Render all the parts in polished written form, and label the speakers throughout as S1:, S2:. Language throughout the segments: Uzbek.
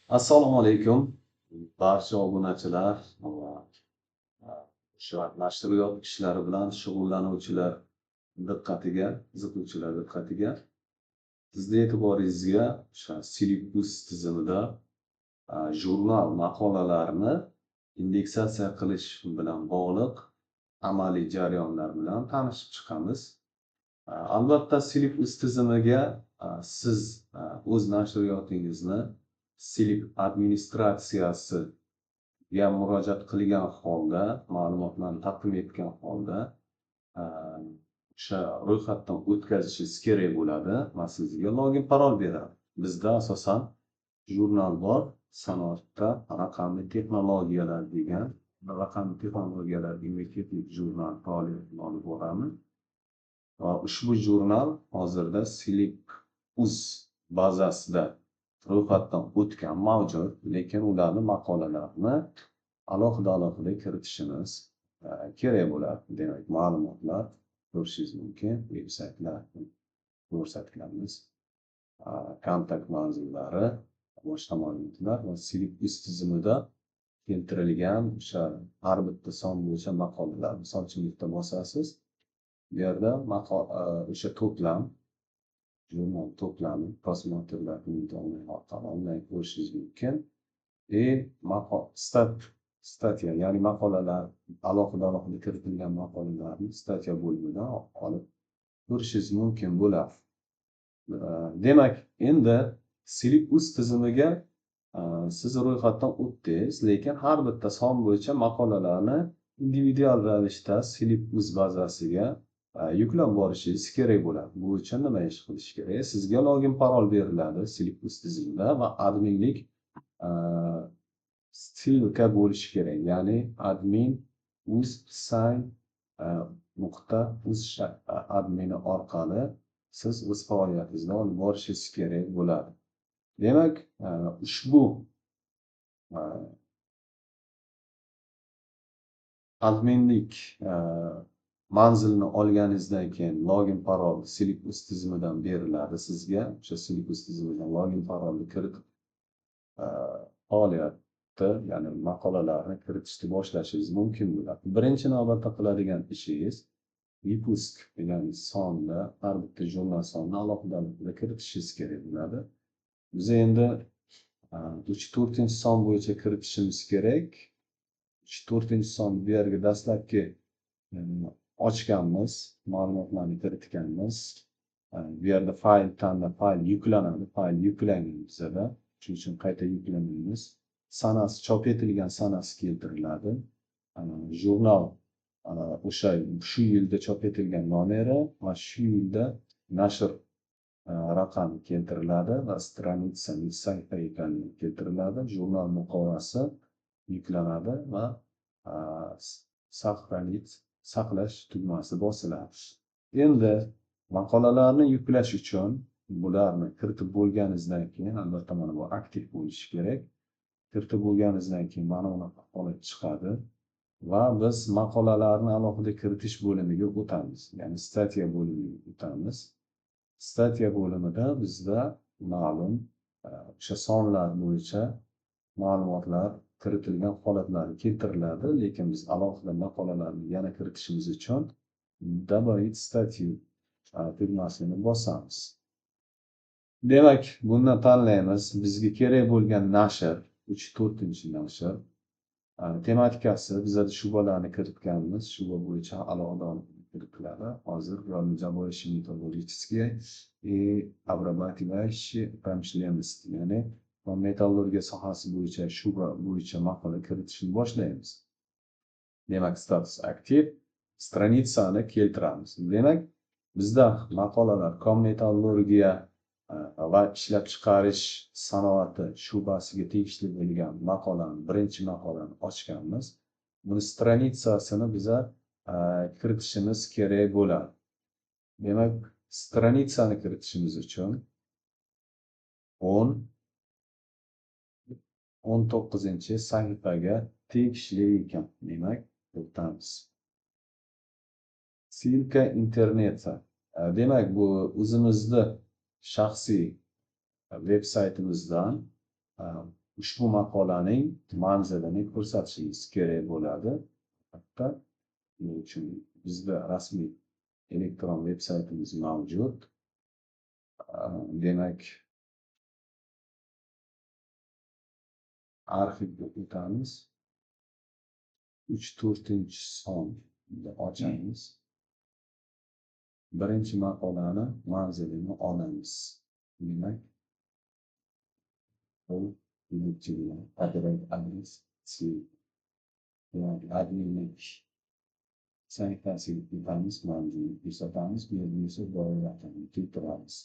S1: Assalomu alaykum barcha obunachilar va o'sha nashriyot ishlari bilan shug'ullanuvchilar diqqatiga, qiziquvchilar diqqatiga sizning e'tiboringizga o'sha Silibus tizimida jurnal maqolalarini indeksatsiya qilish bilan bog'liq amaliy jarayonlar bilan tanishib chiqamiz. Albatta Silibus tizimiga siz o'z nashriyotingizni Silib administratsiyasiga murojaat qilgan holda, ma'lumotlarni taqdim etgan holda o'sha ro'yxatdan o'tkazishingiz kerak bo'ladi va sizga login parol beradi. Bizda asosan jurnal bor, sanoatda raqamli texnologiyalar degan raqamli texnologiyalar universitetlik jurnal faoliyatini olib boramiz. Va ushbu jurnal hozirda Silibus bazasida ro'yxatdan o'tgan mavjud, lekin ularni maqolalarini alohida kiritishimiz kerak bo'ladi. Demak, ma'lumotlar ko'rishingiz mumkin, veb-saytlar ko'rsatganmiz, kontakt manzillari, boshqa ma'lumotlar va Silibus tizimida keltirilgan o'sha har bitta son bo'yicha maqolalar, misol uchun bitta bosasiz, bu yerda o'sha to'plam jurnal to'plami prosmotrlarning orqali onlayn ko'rishingiz mumkin. Statya, ya'ni maqolalar, alohida kiritilgan maqolalarni statya bo'limidan olib ko'rishingiz mumkin bo'ladi. Demak, endi Silibus tizimiga siz ro'yxatdan o'tdingiz, lekin har bitta son bo'yicha maqolalarni individual ravishda Silibus bazasiga yuklab borishingiz kerak bo'ladi. Bu uchun nima ish qilish kerak? Sizga login parol beriladi Silibus tizimida va adminlik stilka bo'lishi kerak. Ya'ni admin uz admini orqali siz o'z faoliyatingizni olib borishingiz kerak bo'ladi. Demak, ushbu adminlik manzilni olganingizdan keyin login parol Silibus tizimidan beriladi sizga. O'sha Silibus tizimidan login parolni kiritib faoliyatni, ya'ni maqolalarni kiritishni boshlashingiz mumkin bo'ladi. Birinchi navbatda qiladigan ishingiz Vipusk degan sonni, har bitta jurnal sonini alohida kiritishingiz kerak bo'ladi. Biz endi 3-4-son bo'yicha kiritishimiz kerak. 3-4-son bu yerga dastlabki ochganmiz, ma'lumotlarni kiritganmiz. Bu yerda fayl tanlab, fayl yuklanadi, fayl yuklangan bizada. Shuning uchun qayta yuklanamiz. Sanasi, chop etilgan sanasi keltiriladi. Jurnal o'sha shu yilda chop etilgan nomeri va shu yilda nashr raqami keltiriladi va stranitsa sayfa ekanligi keltiriladi. Jurnal muqovasi yuklanadi va saqlash tugmasi bosiladi. Endi maqolalarni yuklash uchun bularni kiritib bo'lganingizdan keyin, albatta mana bu aktiv bo'lishi kerak. Kiritib bo'lganingizdan keyin mana bunaqa holat chiqadi va biz maqolalarni alohida kiritish bo'limiga o'tamiz. Ya'ni statya bo'limiga o'tamiz. Statya bo'limida bizda ma'lum o'sha sonlar bo'yicha ma'lumotlar kiritilgan holatlari keltiriladi, lekin biz alohida maqolalarni yana kiritishimiz uchun добавить statью tugmasini bosamiz. Demak, bundan tanlaymiz. Bizga kerak bo'lgan nashr 3-4-nashr tematikasi, bizda shubalarni kiritganmiz. Shuba bo'yicha alohida kiritiladi. Hozir заборище металлургические и обрабатывающие промышленности, ya'ni metallurgiya sohasi bo'yicha shuba bo'yicha maqola kiritishni boshlaymiz. Demak, status aktiv, stranitsani keltiramiz. Demak, bizda maqolalar metallurgiya va ishlab chiqarish sanoati shubasiga tegishli bo'lgan maqolani, birinchi maqolani ochganmiz. Buni stranitsasini biza kiritishimiz kerak bo'ladi. Demak, stranitsani kiritishimiz uchun 19-sahifaga tegishli ekan. Demak, o'tamiz. Silka internetda. Demak, bu o'zimizni shaxsiy veb-saytimizdan ushbu maqolaning manzilini ko'rsatishingiz kerak bo'ladi. Hatto shuning uchun bizda rasmiy elektron veb-saytimiz mavjud. Demak, arxivga o'tamiz. 3-4 sonni ochamiz. Birinchi maqolani manzilini olamiz. Demak, bu copyright adres adminlik saytasiga o'tamiz, manzilni ko'rsatamiz, bu yerga esa doiralarni keltiramiz.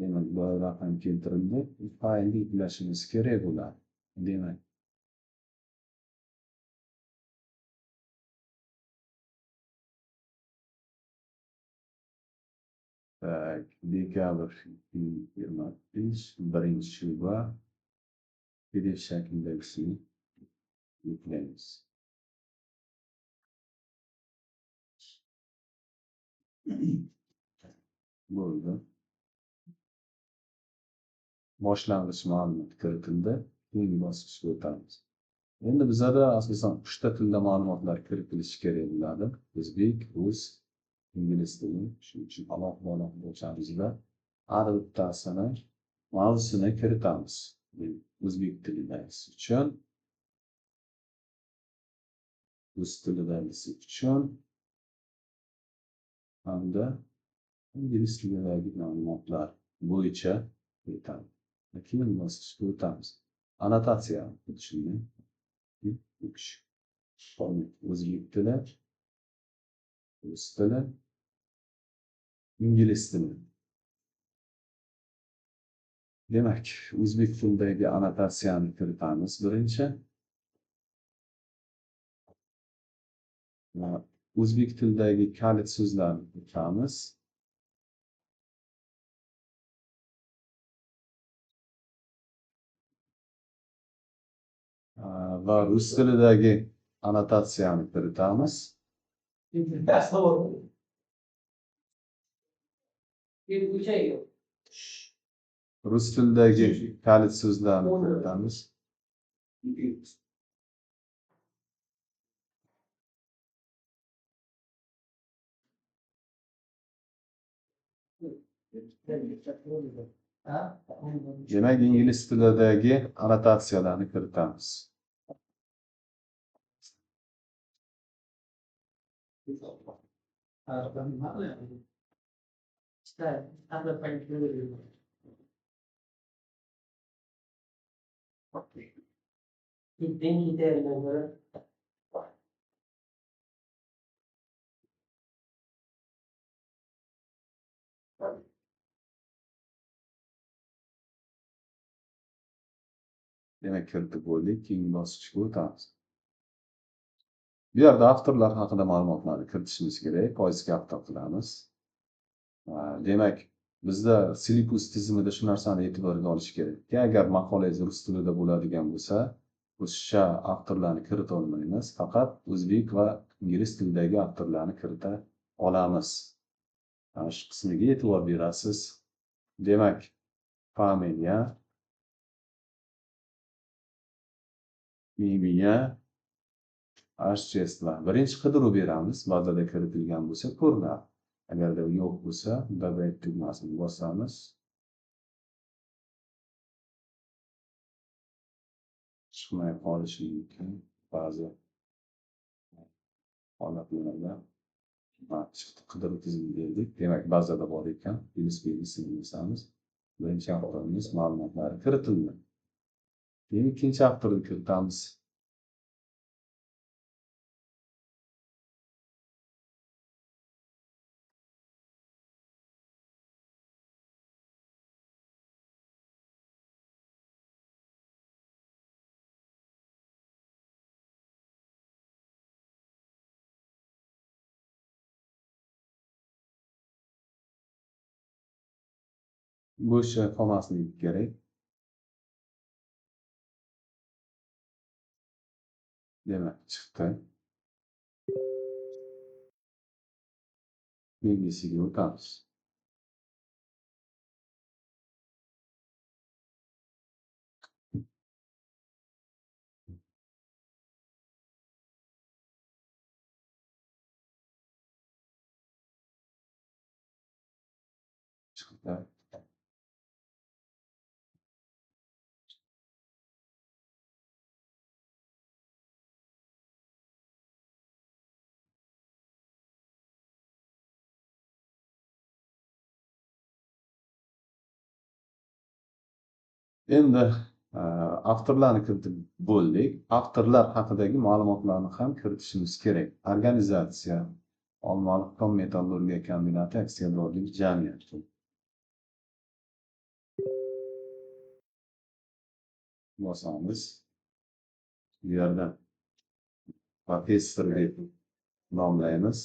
S1: Demak, doira ham keltirildi. Faylni yuklashimiz kerak bo'ladi. Demak, dekabr 2025 birinchi va PDF shaklidagisini yuklaymiz. Bo'ldi. Boshlang'ich ma'lumot kiritildi. Keyingi bosqichga o'tamiz. Endi bizada asosan 3 ta tilda ma'lumotlar kiritilishi kerak bo'ladi. O'zbek, rus, ingliz tili. Shuning uchun alohida o'lchamizda har bittasini mavzusini kiritamiz. O'zbek tilidagisi uchun, rus tilidagisi uchun hamda ingliz tilidagi ma'lumotlar bo'yicha kiritamiz. Keyin bosqichga o'tamiz. Annotatsiya o'tishini o'zbek tili, rus tili, ingliz tili. Demak, o'zbek tilidagi annotatsiyani kiritamiz birinchi. O'zbek tilidagi kalit so'zlarni kiritamiz. Va rus tilidagi annotatsiyani kiritamiz. Rus tilidagi kalit so'zlarni kiritamiz. Demak, ingliz tilidagi annotatsiyalarni kiritamiz. Demak, kiritib bo'ldik. Keyingi bosqichga o'tamiz. Bu yerda avtorlar haqida ma'lumotlarni kiritishimiz kerak. Poyezga avtor qilamiz. Demak, bizda Silipus tizimida shu narsani e'tiborga olish kerak. Agar maqolangiz rus tilida bo'ladigan bo'lsa, o'sha avtorlarni kirita olmaymiz. Faqat o'zbek va ingliz tilidagi avtorlarni kirita olamiz. Shu qismiga e'tibor berasiz. Demak, familiya, imiya, archestlar. Birinchi qidiruv beramiz. Bazada kiritilgan bo'lsa, ko'rinadi. Agarda yo'q bo'lsa, добавить tugmasini bosamiz. Chiqmay qolishi mumkin ba'zi holatlarda. Chiqdi, qidiruv tizimi berdik. Demak, bazada bor ekan. USB-ni bosamiz. Birinchi avtorimiz ma'lumotlari kiritildi. Keyin ikkinchi avtorni kiritamiz. Bo'sh qolmasligi kerak. Demak, chiqdi. keyingisiga o'tamiz. Chiqdi. Endi avtorlarni kiritib bo'ldik. Avtorlar haqidagi ma'lumotlarni ham kiritishimiz kerak. Organizatsiya, Olmaliq kon-metallurgiya kombinati aksiyadorlik jamiyati. Bosamiz. Bu yerda professor deb nomlaymiz.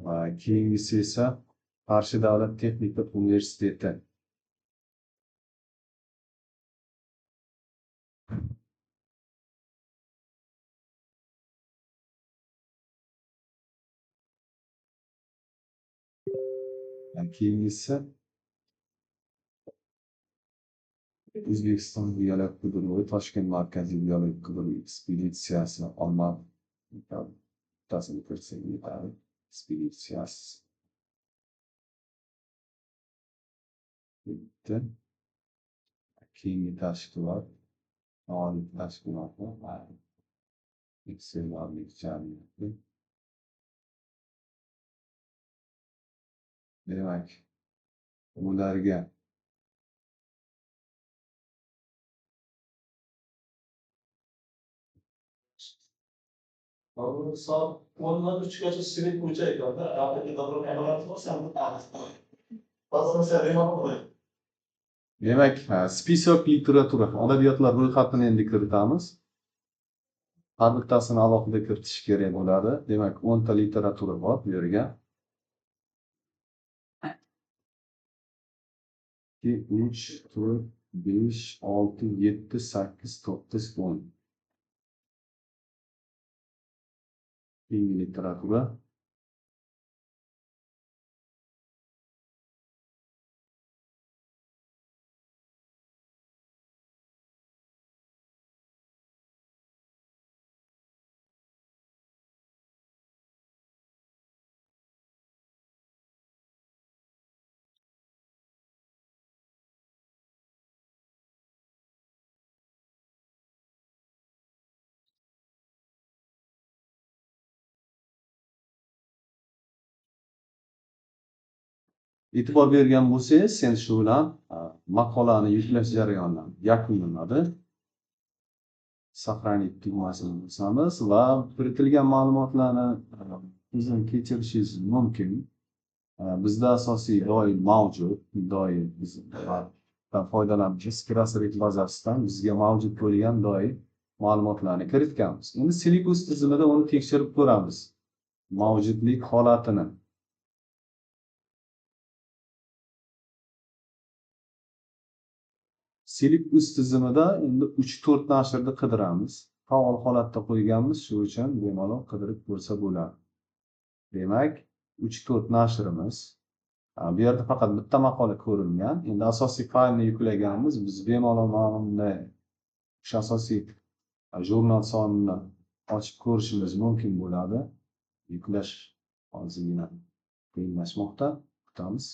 S1: Va keyingisi esa Qarshi davlat texnika universiteti. Keyingisi O'zbekiston biologik qidiruvi Toshkent markaziy biologik qidiruv ekspeditsiyasi Olma-Otasini ko'rsak yetadi. Ekspeditsiyasi bitti. Keyingi tashkilot, oliy tashkilotlar, aksiyadorlik jamiyati. Demak, ularga
S2: Soat 10:03gacha svet bo'yicha ekranda gapirga davlat kamerasi bor, sen bu
S1: demak, spisak literatura, adabiyotlar ro'yxatini endi kiritamiz. Har bittasini alohida kiritish kerak bo'ladi. Demak, 10 ta literatura bor bu yerga. 2, 3, 4, 5, 6, 7, 8, 9, 10. Keyingi literatura. E'tibor bergan bo'lsangiz, sen shu bilan maqolani yuklash jarayonidan yakunlanadi. Saqlanib tugmasini bosamiz va kiritilgan ma'lumotlarni ko'zdan kechirishingiz mumkin. Bizda asosiy doim mavjud, doim biz foydalanamiz. Kirasilik bazasidan bizga mavjud bo'lgan doim ma'lumotlarni kiritganmiz. Endi Silibus tizimida uni tekshirib ko'ramiz. Mavjudlik holatini. Silibus tizimida endi 3-4 nashrni qidiramiz. Faol holatda qo'yganmiz, shu uchun bemalol qidirib ko'rsa bo'ladi. Demak, 3-4 nashrimiz. Bu yerda faqat bitta maqola ko'rilgan. Endi asosiy faylni yuklaganmiz. Biz bemalol mana bunday o'sha asosiy jurnal sonini ochib ko'rishimiz mumkin bo'ladi. Yuklash hozirgina qiyinlashmoqda. Kutamiz.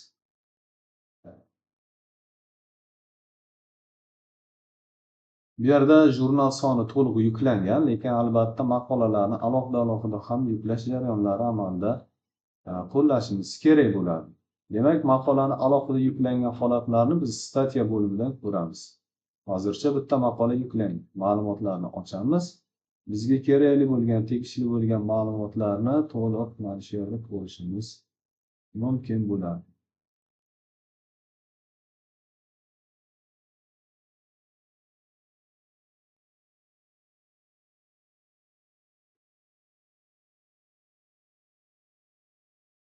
S1: Bu yerda jurnal soni to'liq yuklangan, lekin albatta maqolalarni alohida ham yuklash jarayonlari amalda qo'llashimiz kerak bo'ladi. Demak, maqolani alohida yuklangan holatlarni biz statya bo'limidan ko'ramiz. Hozircha bitta maqola yuklangan. Ma'lumotlarni ochamiz. Bizga kerakli bo'lgan, tegishli bo'lgan ma'lumotlarni to'liq mana shu yerda ko'rishimiz mumkin bo'ladi.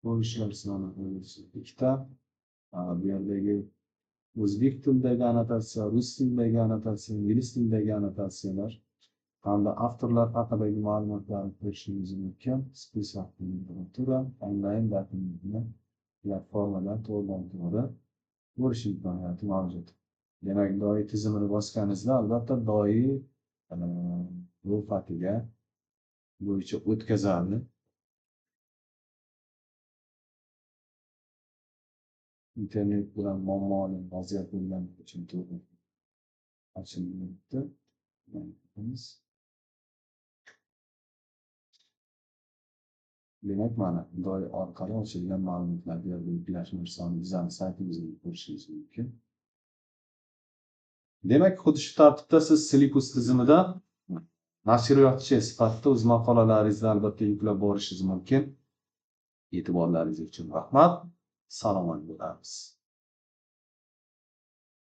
S1: Ko'rishlar soni ikkita. Bu yerdagi o'zbek tilidagi annotatsiya, rus tilidagi annotatsiya, ingliz tilidagi annotatsiyalar hamda avtorlar haqidagi ma'lumotlarni ko'rishingiz mumkin. Spisak literatura onlayn dokumentni platformadan to'g'ridan-to'g'ri ko'rish imkoniyati mavjud. Demak, doiy tizimini bosganingizda albatta doiy ro'yxatiga bo'yicha o'tkazadi. Internet bilan muammoli vaziyat bo'lgani uchun to'g'ri ochilmayapti. Demak, mana doiy orqali ochilgan ma'lumotlarga yuklash narsani bizning saytimizda ko'rishingiz mumkin. Demak, xuddi shu tartibda siz Silipus tizimida nashriyotchi sifatida o'z maqolalaringizni albatta yuklab borishingiz mumkin. E'tiborlaringiz uchun rahmat. Salomat bo'lamiz.